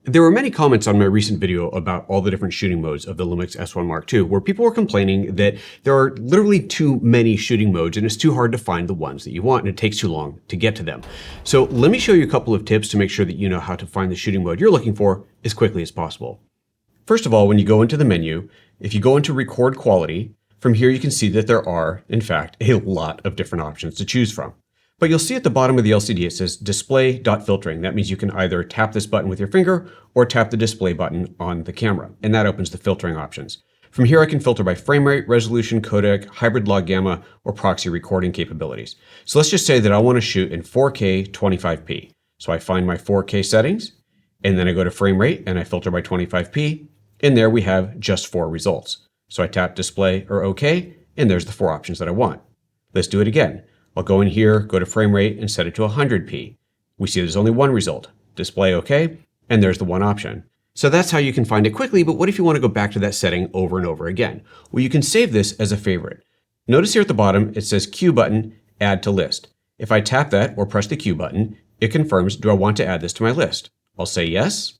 There were many comments on my recent video about all the different shooting modes of the LUMIX S1 Mark II, where people were complaining that there are literally too many shooting modes and it's too hard to find the ones that you want and it takes too long to get to them. So let me show you a couple of tips to make sure that you know how to find the shooting mode you're looking for as quickly as possible. First of all, when you go into the menu, if you go into Record Quality, from here you can see that there are, in fact, a lot of different options to choose from. But you'll see at the bottom of the LCD it says display.filtering. That means you can either tap this button with your finger or tap the display button on the camera, and that opens the filtering options. From here I can filter by frame rate, resolution, codec, hybrid log gamma, or proxy recording capabilities. So let's just say that I want to shoot in 4K 25p. So I find my 4K settings, and then I go to frame rate and I filter by 25p, and there we have just 4 results. So I tap display or OK, and there's the 4 options that I want. Let's do it again. I'll go in here, go to frame rate, and set it to 100p. We see there's only one result. Display OK, and there's the one option. So that's how you can find it quickly, but what if you want to go back to that setting over and over again? Well, you can save this as a favorite. Notice here at the bottom, it says Q button, add to list. If I tap that or press the Q button, it confirms, do I want to add this to my list? I'll say yes.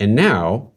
And now,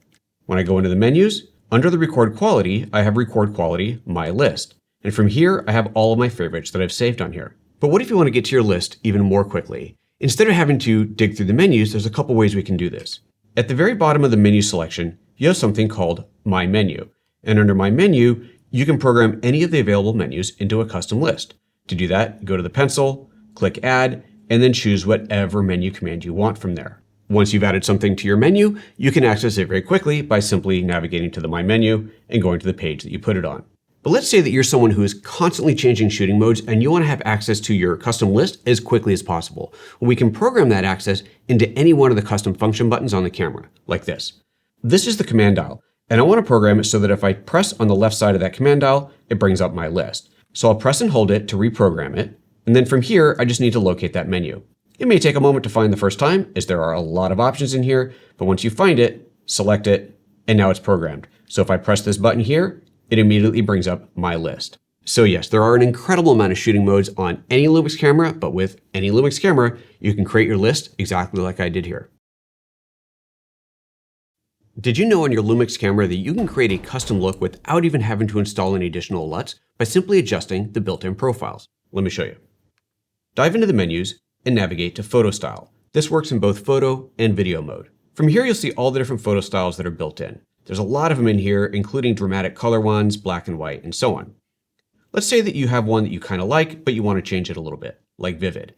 when I go into the menus, under the record quality, I have record quality, my list. And from here, I have all of my favorites that I've saved on here. But what if you want to get to your list even more quickly? Instead of having to dig through the menus, there's a couple ways we can do this. At the very bottom of the menu selection, you have something called My Menu. And under My Menu, you can program any of the available menus into a custom list. To do that, go to the pencil, click Add, and then choose whatever menu command you want from there. Once you've added something to your menu, you can access it very quickly by simply navigating to the My Menu and going to the page that you put it on. But let's say that you're someone who is constantly changing shooting modes and you want to have access to your custom list as quickly as possible. Well, we can program that access into any one of the custom function buttons on the camera, like this. This is the command dial, and I want to program it so that if I press on the left side of that command dial, it brings up my list. So I'll press and hold it to reprogram it, and then from here, I just need to locate that menu. It may take a moment to find the first time, as there are a lot of options in here, but once you find it, select it, and now it's programmed. So if I press this button here, it immediately brings up my list. So yes, there are an incredible amount of shooting modes on any LUMIX camera, but with any LUMIX camera, you can create your list exactly like I did here. Did you know on your LUMIX camera that you can create a custom look without even having to install any additional LUTs by simply adjusting the built-in profiles? Let me show you. Dive into the menus and navigate to Photo Style. This works in both photo and video mode. From here, you'll see all the different photo styles that are built in. There's a lot of them in here, including dramatic color ones, black and white, and so on. Let's say that you have one that you kind of like, but you want to change it a little bit, like Vivid.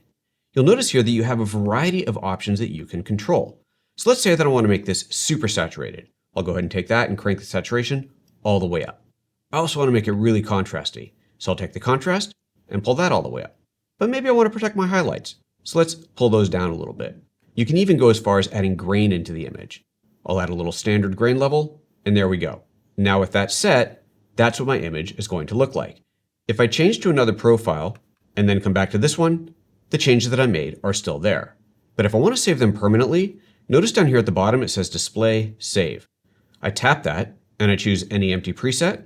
You'll notice here that you have a variety of options that you can control. So let's say that I want to make this super saturated. I'll go ahead and take that and crank the saturation all the way up. I also want to make it really contrasty. So I'll take the contrast and pull that all the way up. But maybe I want to protect my highlights. So let's pull those down a little bit. You can even go as far as adding grain into the image. I'll add a little standard grain level, and there we go. Now with that set, that's what my image is going to look like. If I change to another profile and then come back to this one, the changes that I made are still there. But if I want to save them permanently, notice down here at the bottom it says Display, Save. I tap that and I choose any empty preset,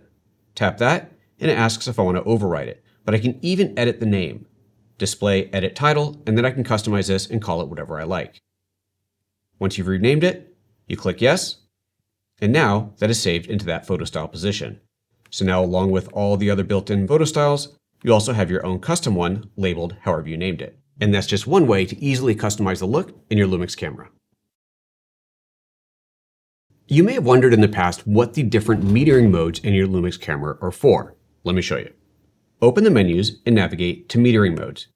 tap that, and it asks if I want to overwrite it. But I can even edit the name, Display Edit Title, and then I can customize this and call it whatever I like. Once you've renamed it, you click Yes, and now that is saved into that photo style position. So now along with all the other built-in photo styles, you also have your own custom one labeled however you named it. And that's just one way to easily customize the look in your LUMIX camera. You may have wondered in the past what the different metering modes in your LUMIX camera are for. Let me show you. Open the menus and navigate to metering modes.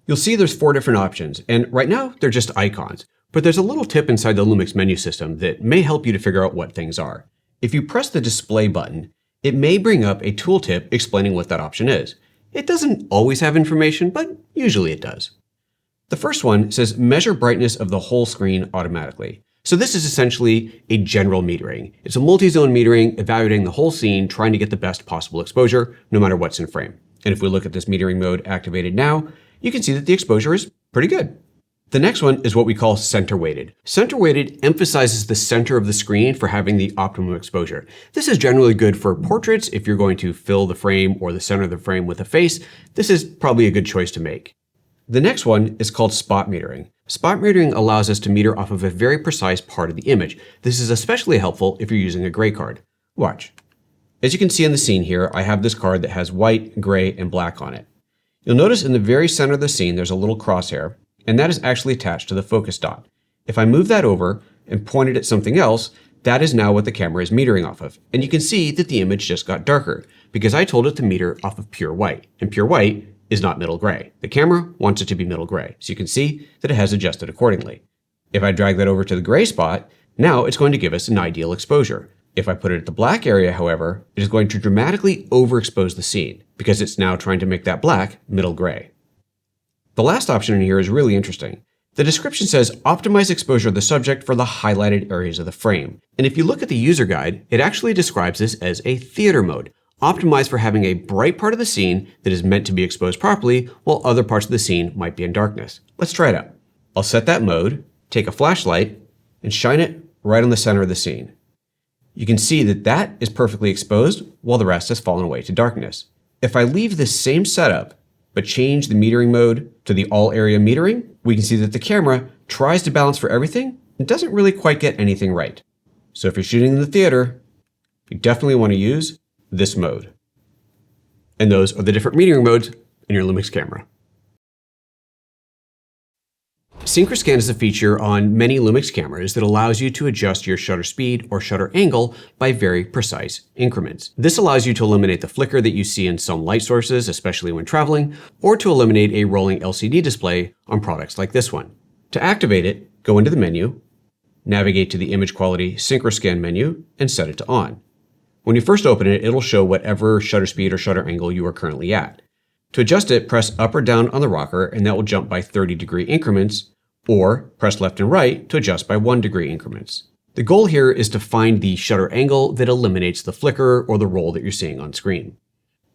You'll see there's 4 different options, and right now they're just icons. But there's a little tip inside the LUMIX menu system that may help you to figure out what things are. If you press the display button, it may bring up a tooltip explaining what that option is. It doesn't always have information, but usually it does. The first one says measure brightness of the whole screen automatically. So this is essentially a general metering. It's a multi-zone metering evaluating the whole scene, trying to get the best possible exposure, no matter what's in frame. And if we look at this metering mode activated now, you can see that the exposure is pretty good. The next one is what we call center weighted. Center weighted emphasizes the center of the screen for having the optimum exposure. This is generally good for portraits. If you're going to fill the frame or the center of the frame with a face, this is probably a good choice to make. The next one is called spot metering. Spot metering allows us to meter off of a very precise part of the image. This is especially helpful if you're using a gray card. Watch. As you can see in the scene here, I have this card that has white, gray, and black on it. You'll notice in the very center of the scene there's a little crosshair, and that is actually attached to the focus dot. If I move that over and point it at something else, that is now what the camera is metering off of. And you can see that the image just got darker because I told it to meter off of pure white. And pure white is not middle gray. The camera wants it to be middle gray. So you can see that it has adjusted accordingly. If I drag that over to the gray spot, now it's going to give us an ideal exposure. If I put it at the black area, however, it is going to dramatically overexpose the scene because it's now trying to make that black middle gray. The last option in here is really interesting. The description says optimize exposure of the subject for the highlighted areas of the frame. And if you look at the user guide, it actually describes this as a theater mode, optimized for having a bright part of the scene that is meant to be exposed properly while other parts of the scene might be in darkness. Let's try it out. I'll set that mode, take a flashlight, and shine it right on the center of the scene. You can see that that is perfectly exposed while the rest has fallen away to darkness. If I leave this same setup, but change the metering mode to the all area metering, we can see that the camera tries to balance for everything and doesn't really quite get anything right. So if you're shooting in the theater, you definitely want to use this mode. And those are the different metering modes in your LUMIX camera. Synchro Scan is a feature on many LUMIX cameras that allows you to adjust your shutter speed or shutter angle by very precise increments. This allows you to eliminate the flicker that you see in some light sources, especially when traveling, or to eliminate a rolling LCD display on products like this one. To activate it, go into the menu, navigate to the Image Quality Synchro Scan menu, and set it to on. When you first open it, it'll show whatever shutter speed or shutter angle you are currently at. To adjust it, press up or down on the rocker, and that will jump by 30-degree increments, or press left and right to adjust by 1-degree increments. The goal here is to find the shutter angle that eliminates the flicker or the roll that you're seeing on screen.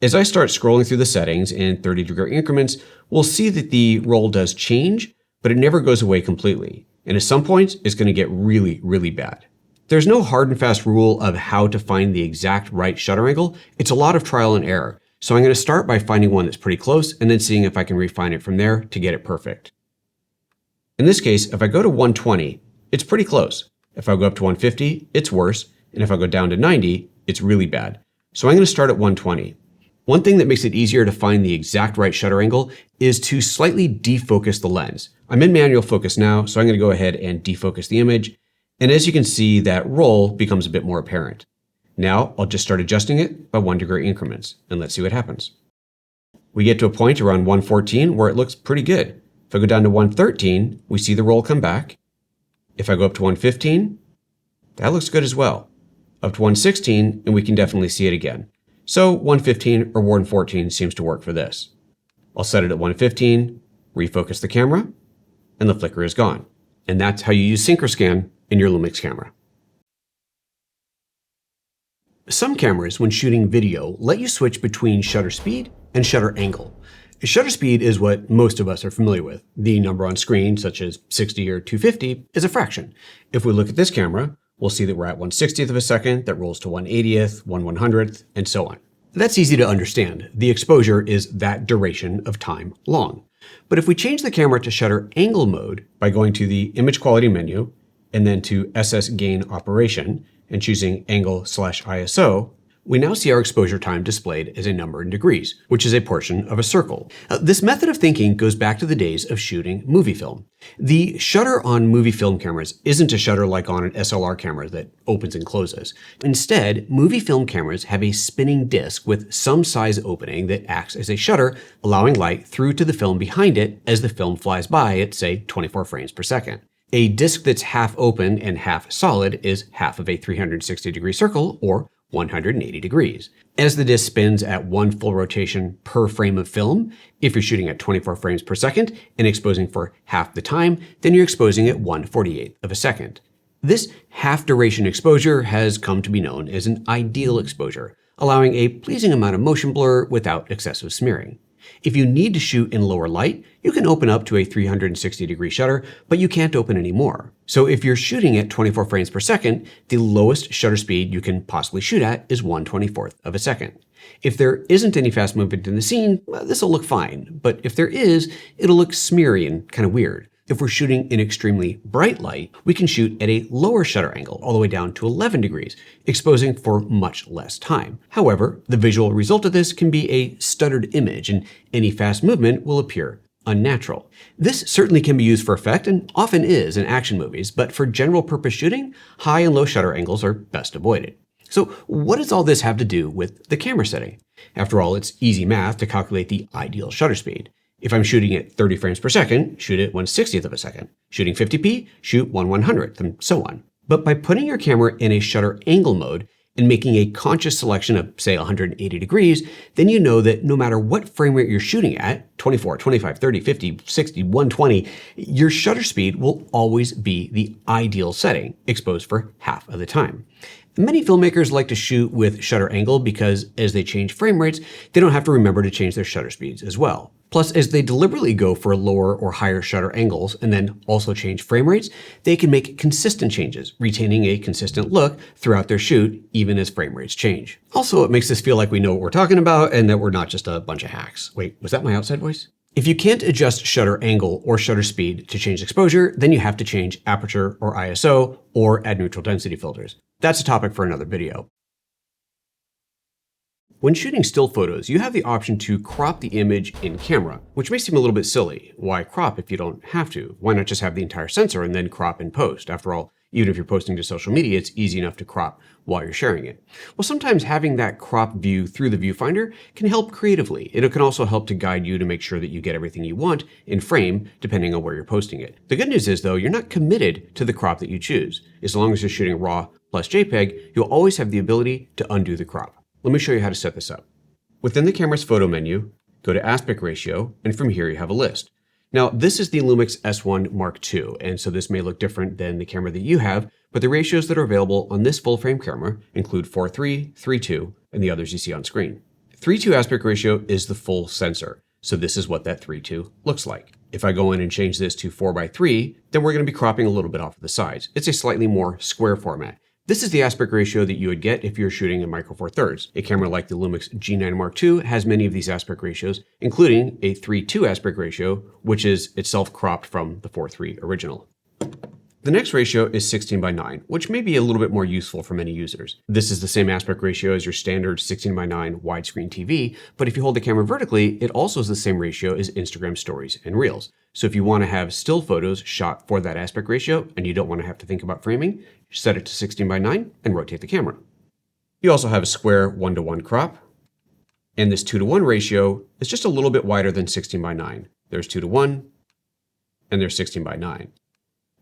As I start scrolling through the settings in 30-degree increments, we'll see that the roll does change, but it never goes away completely. And at some points, it's going to get really, really bad. There's no hard and fast rule of how to find the exact right shutter angle. It's a lot of trial and error. So I'm going to start by finding one that's pretty close and then seeing if I can refine it from there to get it perfect. In this case, if I go to 120, it's pretty close. If I go up to 150, it's worse. And if I go down to 90, it's really bad. So I'm going to start at 120. One thing that makes it easier to find the exact right shutter angle is to slightly defocus the lens. I'm in manual focus now, so I'm going to go ahead and defocus the image. And as you can see, that roll becomes a bit more apparent. Now I'll just start adjusting it by 1-degree increments, and let's see what happens. We get to a point around 114 where it looks pretty good. If I go down to 113, we see the roll come back. If I go up to 115, that looks good as well. Up to 116, and we can definitely see it again. So 115 or 114 seems to work for this. I'll set it at 115, refocus the camera, and the flicker is gone. And that's how you use Synchro Scan in your LUMIX camera. Some cameras, when shooting video, let you switch between shutter speed and shutter angle. Shutter speed is what most of us are familiar with. The number on screen, such as 60 or 250, is a fraction. If we look at this camera, we'll see that we're at 1/60th of a second, that rolls to 1/80th, 1/100th, and so on. That's easy to understand. The exposure is that duration of time long. But if we change the camera to shutter angle mode by going to the Image Quality menu, and then to SS Gain Operation, and choosing Angle/ISO, we now see our exposure time displayed as a number in degrees, which is a portion of a circle. This method of thinking goes back to the days of shooting movie film. The shutter on movie film cameras isn't a shutter like on an SLR camera that opens and closes. Instead, movie film cameras have a spinning disc with some size opening that acts as a shutter, allowing light through to the film behind it as the film flies by at, say, 24 frames per second. A disc that's half open and half solid is half of a 360-degree circle, or 180 degrees. As the disc spins at one full rotation per frame of film, if you're shooting at 24 frames per second and exposing for half the time, then you're exposing at 1/48th of a second. This half duration exposure has come to be known as an ideal exposure, allowing a pleasing amount of motion blur without excessive smearing. If you need to shoot in lower light, you can open up to a 360-degree shutter, but you can't open any more. So if you're shooting at 24 frames per second, the lowest shutter speed you can possibly shoot at is 1/24th of a second. If there isn't any fast movement in the scene, well, this will look fine. But if there is, it'll look smeary and kind of weird. If we're shooting in extremely bright light, we can shoot at a lower shutter angle, all the way down to 11 degrees, exposing for much less time. However, the visual result of this can be a stuttered image, and any fast movement will appear unnatural. This certainly can be used for effect and often is in action movies, but for general purpose shooting, high and low shutter angles are best avoided. So what does all this have to do with the camera setting? After all, it's easy math to calculate the ideal shutter speed. If I'm shooting at 30 frames per second, shoot at 1/60th of a second. Shooting 50p, shoot 1/100th, and so on. But by putting your camera in a shutter angle mode and making a conscious selection of, say, 180 degrees, then you know that no matter what frame rate you're shooting at, 24, 25, 30, 50, 60, 120, your shutter speed will always be the ideal setting, exposed for half of the time. Many filmmakers like to shoot with shutter angle because as they change frame rates, they don't have to remember to change their shutter speeds as well. Plus, as they deliberately go for lower or higher shutter angles and then also change frame rates, they can make consistent changes, retaining a consistent look throughout their shoot, even as frame rates change. Also, it makes us feel like we know what we're talking about and that we're not just a bunch of hacks. Wait, was that my outside voice? If you can't adjust shutter angle or shutter speed to change exposure, then you have to change aperture or ISO or add neutral density filters. That's a topic for another video. When shooting still photos, you have the option to crop the image in camera, which may seem a little bit silly. Why crop if you don't have to? Why not just have the entire sensor and then crop in post? After all, even if you're posting to social media, it's easy enough to crop while you're sharing it. Well, sometimes having that crop view through the viewfinder can help creatively. It can also help to guide you to make sure that you get everything you want in frame, depending on where you're posting it. The good news is, though, you're not committed to the crop that you choose. As long as you're shooting RAW plus JPEG, you'll always have the ability to undo the crop. Let me show you how to set this up. Within the camera's photo menu, go to aspect ratio, and from here you have a list. Now, this is the LUMIX S1 Mark II, and so this may look different than the camera that you have, but the ratios that are available on this full-frame camera include 4:3, 3:2, and the others you see on screen. 3:2 aspect ratio is the full sensor, so this is what that 3:2 looks like. If I go in and change this to 4:3, then we're going to be cropping a little bit off of the sides. It's a slightly more square format. This is the aspect ratio that you would get if you're shooting in Micro Four Thirds. A camera like the LUMIX G9 Mark II has many of these aspect ratios, including a 3:2 aspect ratio, which is itself cropped from the 4:3 original. The next ratio is 16:9, which may be a little bit more useful for many users. This is the same aspect ratio as your standard 16:9 widescreen TV, but if you hold the camera vertically, it also is the same ratio as Instagram stories and reels. So if you want to have still photos shot for that aspect ratio and you don't want to have to think about framing, set it to 16:9 and rotate the camera. You also have a square 1:1 crop, and this 2:1 ratio is just a little bit wider than 16:9. There's 2:1, and there's 16:9.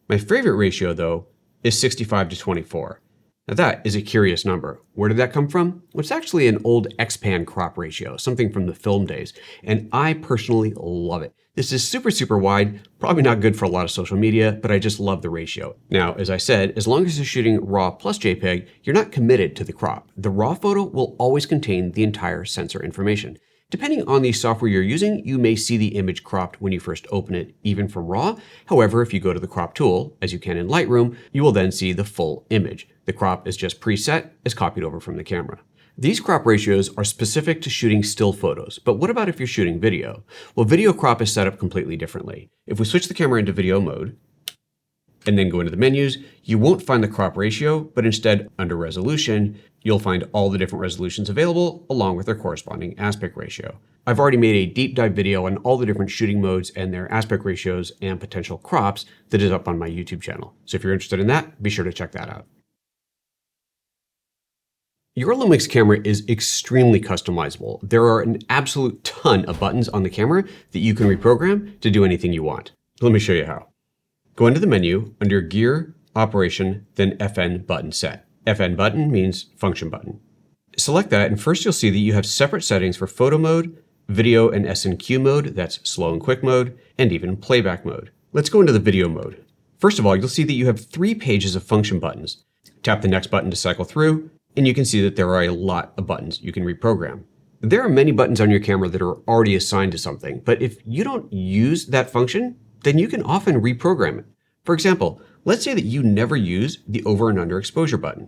My favorite ratio, though, is 65:24. Now that is a curious number. Where did that come from? Well, it's actually an old X-Pan crop ratio, something from the film days, and I personally love it. This is super wide, probably not good for a lot of social media, but I just love the ratio. Now, as I said, as long as you're shooting RAW plus JPEG, you're not committed to the crop. The RAW photo will always contain the entire sensor information. Depending on the software you're using, you may see the image cropped when you first open it, even from RAW. However, if you go to the crop tool, as you can in Lightroom, you will then see the full image. The crop is just preset as copied over from the camera. These crop ratios are specific to shooting still photos, but what about if you're shooting video? Well, video crop is set up completely differently. If we switch the camera into video mode, and then go into the menus, you won't find the crop ratio, but instead under resolution, you'll find all the different resolutions available along with their corresponding aspect ratio. I've already made a deep dive video on all the different shooting modes and their aspect ratios and potential crops that is up on my YouTube channel. So if you're interested in that, be sure to check that out. Your LUMIX camera is extremely customizable. There are an absolute ton of buttons on the camera that you can reprogram to do anything you want. Let me show you how. Go into the menu under Gear, Operation, then FN button set. FN button means function button. Select that, and first you'll see that you have separate settings for photo mode, video and SNQ mode, that's slow and quick mode, and even playback mode. Let's go into the video mode. First of all, you'll see that you have 3 pages of function buttons. Tap the next button to cycle through, and you can see that there are a lot of buttons you can reprogram. There are many buttons on your camera that are already assigned to something, but if you don't use that function, then you can often reprogram it. For example, let's say that you never use the over and under exposure button.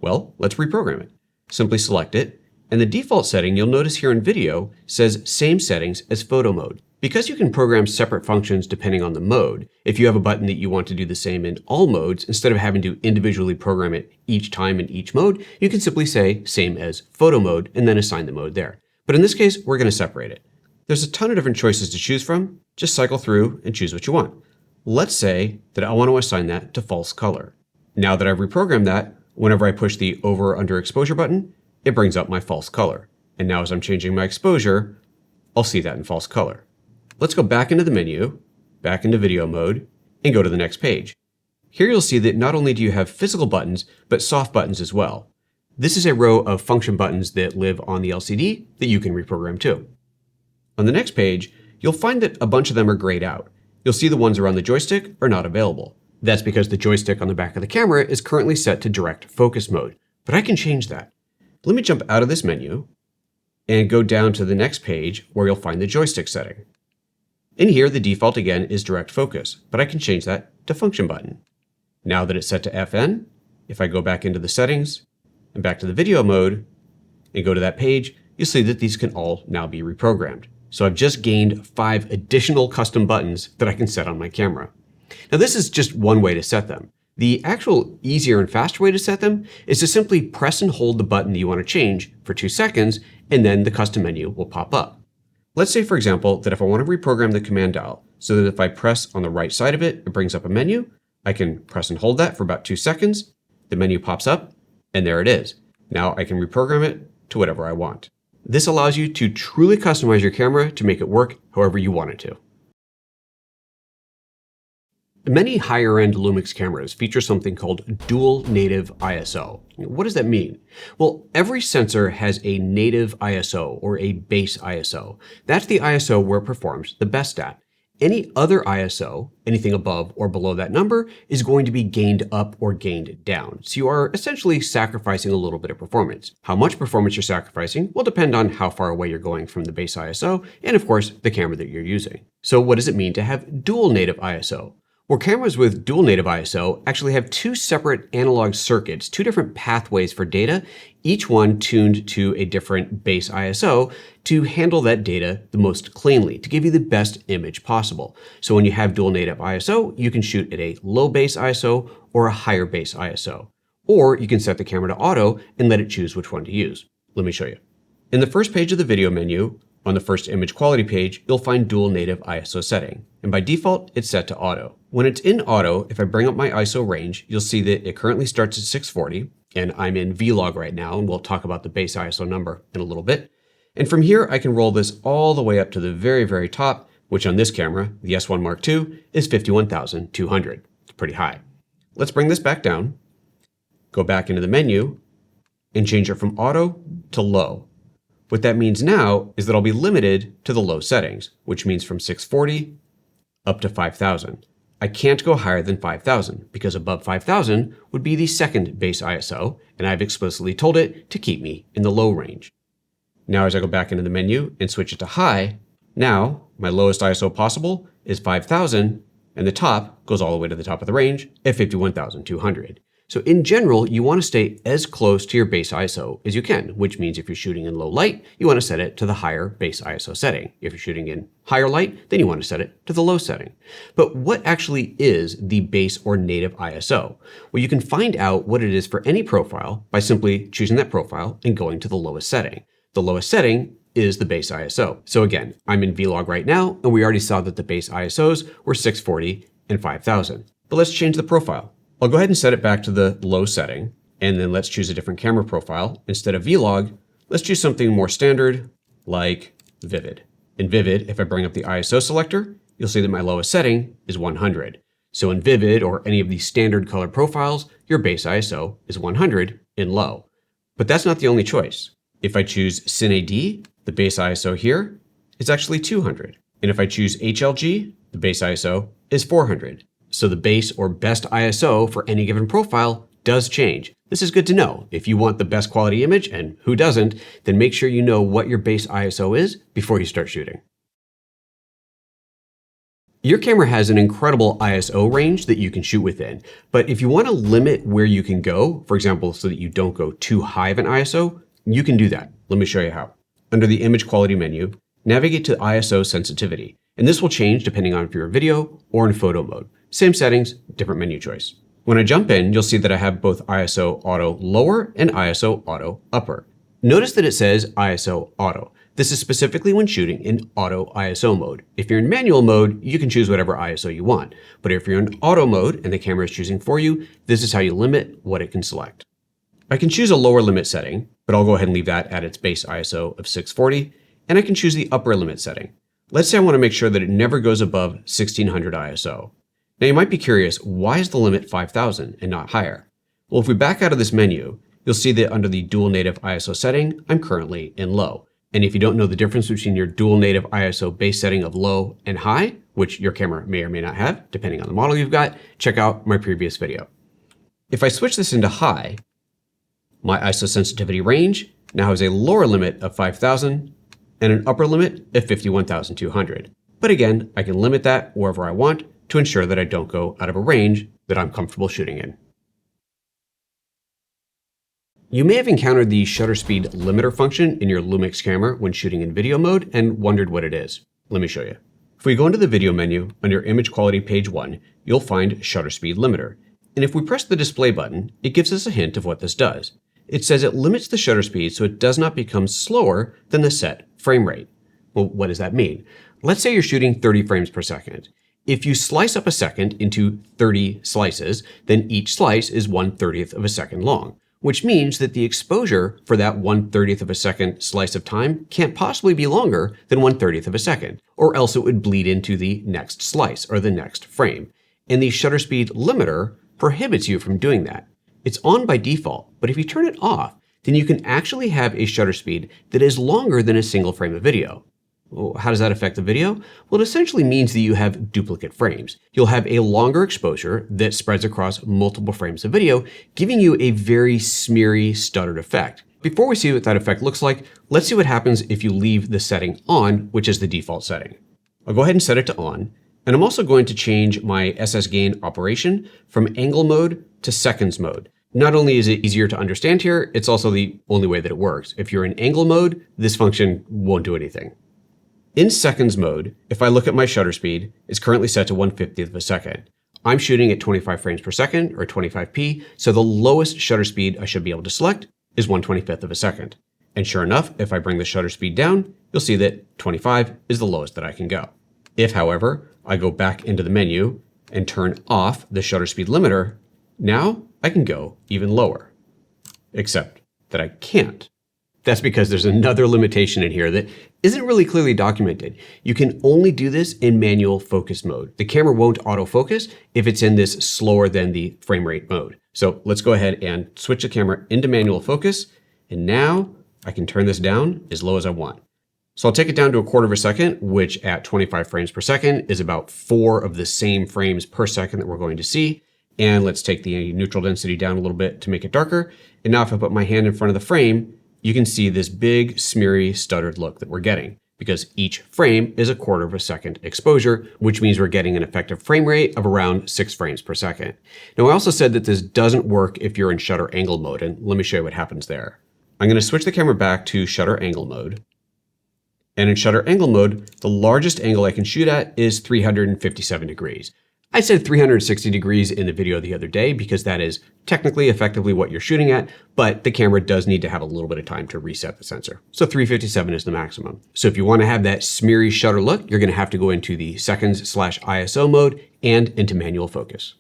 Well, let's reprogram it. Simply select it, and the default setting you'll notice here in video says same settings as photo mode. Because you can program separate functions depending on the mode, if you have a button that you want to do the same in all modes, instead of having to individually program it each time in each mode, you can simply say same as photo mode and then assign the mode there. But in this case, we're going to separate it. There's a ton of different choices to choose from. Just cycle through and choose what you want. Let's say that I want to assign that to false color. Now that I've reprogrammed that, whenever I push the over or under exposure button, it brings up my false color. And now as I'm changing my exposure, I'll see that in false color. Let's go back into the menu, back into video mode, and go to the next page. Here you'll see that not only do you have physical buttons, but soft buttons as well. This is a row of function buttons that live on the LCD that you can reprogram too. On the next page, you'll find that a bunch of them are grayed out. You'll see the ones around the joystick are not available. That's because the joystick on the back of the camera is currently set to direct focus mode, but I can change that. Let me jump out of this menu and go down to the next page where you'll find the joystick setting. In here, the default again is direct focus, but I can change that to function button. Now that it's set to FN, if I go back into the settings and back to the video mode and go to that page, you'll see that these can all now be reprogrammed. So I've just gained 5 additional custom buttons that I can set on my camera. Now this is just one way to set them. The actual easier and faster way to set them is to simply press and hold the button that you want to change for 2 seconds, and then the custom menu will pop up. Let's say, for example, that if I want to reprogram the command dial so that if I press on the right side of it, it brings up a menu. I can press and hold that for about 2 seconds. The menu pops up, and there it is. Now I can reprogram it to whatever I want. This allows you to truly customize your camera to make it work however you want it to. Many higher-end Lumix cameras feature something called dual native ISO. What does that mean? Well, every sensor has a native ISO or a base ISO. That's the ISO where it performs the best at. Any other ISO, anything above or below that number, is going to be gained up or gained down. So you are essentially sacrificing a little bit of performance. How much performance you're sacrificing will depend on how far away you're going from the base ISO and, of course, the camera that you're using. So what does it mean to have dual native ISO? Well, cameras with dual native ISO actually have 2 separate analog circuits, 2 different pathways for data, each one tuned to a different base ISO to handle that data the most cleanly, to give you the best image possible. So when you have dual native ISO, you can shoot at a low base ISO or a higher base ISO. Or you can set the camera to auto and let it choose which one to use. Let me show you. In the first page of the video menu, on the first image quality page, you'll find dual native ISO setting. And by default, it's set to auto. When it's in auto, if I bring up my ISO range, you'll see that it currently starts at 640, and I'm in Vlog right now, and we'll talk about the base ISO number in a little bit. And from here, I can roll this all the way up to the very, very top, which on this camera, the S1 Mark II, is 51,200. It's pretty high. Let's bring this back down, go back into the menu, and change it from auto to low. What that means now is that I'll be limited to the low settings, which means from 640 up to 5,000. I can't go higher than 5,000 because above 5,000 would be the second base ISO, and I've explicitly told it to keep me in the low range. Now as I go back into the menu and switch it to high, now my lowest ISO possible is 5,000, and the top goes all the way to the top of the range at 51,200. So in general, you want to stay as close to your base ISO as you can, which means if you're shooting in low light, you want to set it to the higher base ISO setting. If you're shooting in higher light, then you want to set it to the low setting. But what actually is the base or native ISO? Well, you can find out what it is for any profile by simply choosing that profile and going to the lowest setting. The lowest setting is the base ISO. So again, I'm in Vlog right now, and we already saw that the base ISOs were 640 and 5,000. But let's change the profile. I'll go ahead and set it back to the low setting, and then let's choose a different camera profile. Instead of Vlog, let's choose something more standard like Vivid. In Vivid, if I bring up the ISO selector, you'll see that my lowest setting is 100. So in Vivid or any of these standard color profiles, your base ISO is 100 in low. But that's not the only choice. If I choose Cine-AD, the base ISO here is actually 200. And if I choose HLG, the base ISO is 400. So the base or best ISO for any given profile does change. This is good to know. If you want the best quality image, and who doesn't, then make sure you know what your base ISO is before you start shooting. Your camera has an incredible ISO range that you can shoot within, but if you want to limit where you can go, for example, so that you don't go too high of an ISO, you can do that. Let me show you how. Under the image quality menu, navigate to ISO sensitivity. And this will change depending on if you're in video or in photo mode. Same settings, different menu choice. When I jump in, you'll see that I have both ISO Auto Lower and ISO Auto Upper. Notice that it says ISO Auto. This is specifically when shooting in auto ISO mode. If you're in manual mode, you can choose whatever ISO you want. But if you're in auto mode and the camera is choosing for you, this is how you limit what it can select. I can choose a lower limit setting, but I'll go ahead and leave that at its base ISO of 640, and I can choose the upper limit setting. Let's say I want to make sure that it never goes above 1600 ISO. Now you might be curious, why is the limit 5000 and not higher? Well, if we back out of this menu, you'll see that under the dual native ISO setting, I'm currently in low. And if you don't know the difference between your dual native ISO base setting of low and high, which your camera may or may not have, depending on the model you've got, check out my previous video. If I switch this into high, my ISO sensitivity range now has a lower limit of 5000 and an upper limit of 51,200. But again, I can limit that wherever I want to ensure that I don't go out of a range that I'm comfortable shooting in. You may have encountered the shutter speed limiter function in your LUMIX camera when shooting in video mode and wondered what it is. Let me show you. If we go into the video menu, under image quality page 1, you'll find shutter speed limiter. And if we press the display button, it gives us a hint of what this does. It says it limits the shutter speed so it does not become slower than the set frame rate. Well, what does that mean? Let's say you're shooting 30 frames per second. If you slice up a second into 30 slices, then each slice is 1/30th of a second long, which means that the exposure for that 1/30th of a second slice of time can't possibly be longer than 1/30th of a second, or else it would bleed into the next slice or the next frame. And the shutter speed limiter prohibits you from doing that. It's on by default, but if you turn it off, then you can actually have a shutter speed that is longer than a single frame of video. Well, how does that affect the video? Well, it essentially means that you have duplicate frames. You'll have a longer exposure that spreads across multiple frames of video, giving you a very smeary, stuttered effect. Before we see what that effect looks like, let's see what happens if you leave the setting on, which is the default setting. I'll go ahead and set it to on, and I'm also going to change my SS gain operation from angle mode to seconds mode. Not only is it easier to understand here, it's also the only way that it works. If you're in angle mode, this function won't do anything. In seconds mode, if I look at my shutter speed, it's currently set to 1/50th of a second. I'm shooting at 25 frames per second, or 25p, so the lowest shutter speed I should be able to select is 1/25th of a second. And sure enough, if I bring the shutter speed down, you'll see that 25 is the lowest that I can go. If, however, I go back into the menu and turn off the shutter speed limiter, now I can go even lower. Except that I can't. That's because there's another limitation in here that isn't really clearly documented. You can only do this in manual focus mode. The camera won't autofocus if it's in this slower than the frame rate mode. So let's go ahead and switch the camera into manual focus. And now I can turn this down as low as I want. So I'll take it down to 1/4 of a second, which at 25 frames per second is about 4 of the same frames per second that we're going to see. And let's take the neutral density down a little bit to make it darker. And now if I put my hand in front of the frame, you can see this big, smeary, stuttered look that we're getting, because each frame is 1/4 of a second exposure, which means we're getting an effective frame rate of around 6 frames per second. Now, I also said that this doesn't work if you're in shutter angle mode, and let me show you what happens there. I'm going to switch the camera back to shutter angle mode. And in shutter angle mode, the largest angle I can shoot at is 357 degrees. I said 360 degrees in the video the other day because that is technically effectively what you're shooting at, but the camera does need to have a little bit of time to reset the sensor. So 357 is the maximum. So if you want to have that smeary shutter look, you're going to have to go into the seconds/ISO mode and into manual focus.